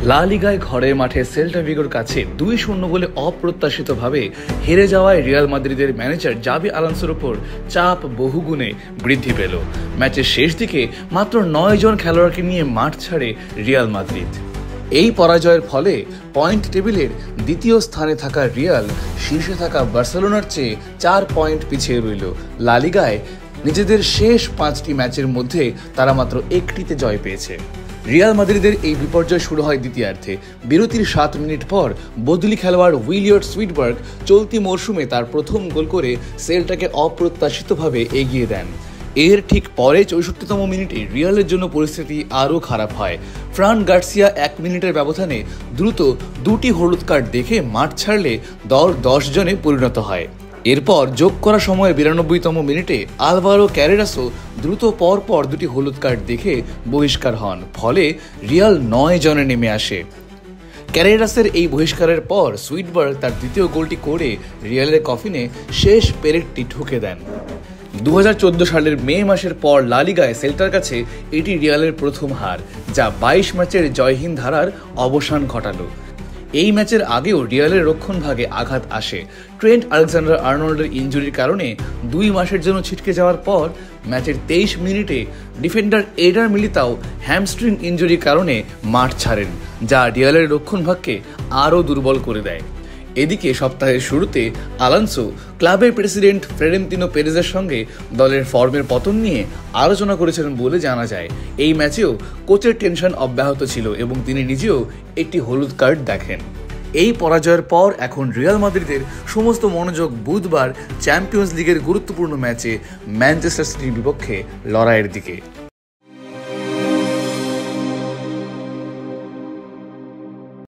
লা লিগায় ঘরের মাঠে সেল্টা ভিগোর কাছে 2-0 গোলে অপ্রত্যাশিতভাবে হেরে যাওয়ায় রিয়াল মাদ্রিদের ম্যানেজার জাবি আলোনসোর উপর চাপ বহুগুণে বৃদ্ধি পেল। ম্যাচের শেষ দিকে মাত্র 9 জন খেলোয়াড়কে নিয়ে মাঠ ছাড়ে রিয়াল মাদ্রিদ। এই পরাজয়ের ফলে পয়েন্ট টেবিলের দ্বিতীয় স্থানে থাকা রিয়াল শীর্ষে থাকা বার্সেলোনার চেয়ে 4 পয়েন্ট পিছিয়ে রইল। লা লিগায় নিজেদের শেষ 5টি ম্যাচের মধ্যে তারা মাত্র একটিতে জয় পেয়েছে। রিয়াল মাদ্রিদের এই বিপর্যয় শুরু হয় দ্বিতীয়ার্ধে। বিরতির 7 মিনিট পর বদলি খেলোয়াড় উইলিয়ার্ড সুইডবার্গ চলতি মরশুমে তার প্রথম গোল করে সেল্টাকে অপ্রত্যাশিতভাবে এগিয়ে দেন। এর ঠিক পরে 64তম মিনিটে রিয়ালের জন্য পরিস্থিতি আরও খারাপ হয়। ফ্রান গার্সিয়া 1 মিনিটের ব্যবধানে দ্রুত 2টি হলুদ কার্ড দেখে মাঠ ছাড়লে দল 10 জনে পরিণত হয়। এরপর যোগ করা সময়ে 92তম মিনিটে আলভারো ক্যারেরাসও দ্রুত পরপর 2টি হলুদ কার্ড দেখে বহিষ্কার হন। ফলে রিয়াল 9 জনে নেমে আসে। ক্যারেরাসের এই বহিষ্কারের পর সুইডবার্গ তার দ্বিতীয় গোলটি করে রিয়ালের কফিনে শেষ পেরেকটি ঠুকে দেন। 2014 সালের মে মাসের পর লা লিগায় সেল্টার কাছে এটি রিয়ালের প্রথম হার, যা 22 ম্যাচের জয়হীন ধারার অবসান ঘটালো। এই ম্যাচের আগেও রিয়ালের রক্ষণভাগে আঘাত আসে। ট্রেন্ট আলেকজান্ডার-আর্নল্ডের ইনজুরির কারণে 2 মাসের জন্য ছিটকে যাওয়ার পর ম্যাচের 23 মিনিটে ডিফেন্ডার এডার মিলিতাও হ্যামস্ট্রিং ইনজুরির কারণে মাঠ ছাড়েন, যা রিয়ালের রক্ষণভাগকে আরও দুর্বল করে দেয়। এদিকে সপ্তাহের শুরুতে আলোনসো ক্লাবের প্রেসিডেন্ট ফ্লোরেন্তিনো পেরেজের সঙ্গে দলের ফর্মের পতন নিয়ে আলোচনা করেছিলেন বলে জানা যায়। এই ম্যাচেও কোচের টেনশন অব্যাহত ছিল এবং তিনি নিজেও একটি হলুদ কার্ড দেখেন। এই পরাজয়ের পর এখন রিয়াল মাদ্রিদের সমস্ত মনোযোগ বুধবার চ্যাম্পিয়ন্স লিগের গুরুত্বপূর্ণ ম্যাচে ম্যানচেস্টার সিটির বিপক্ষে লড়াইয়ের দিকে।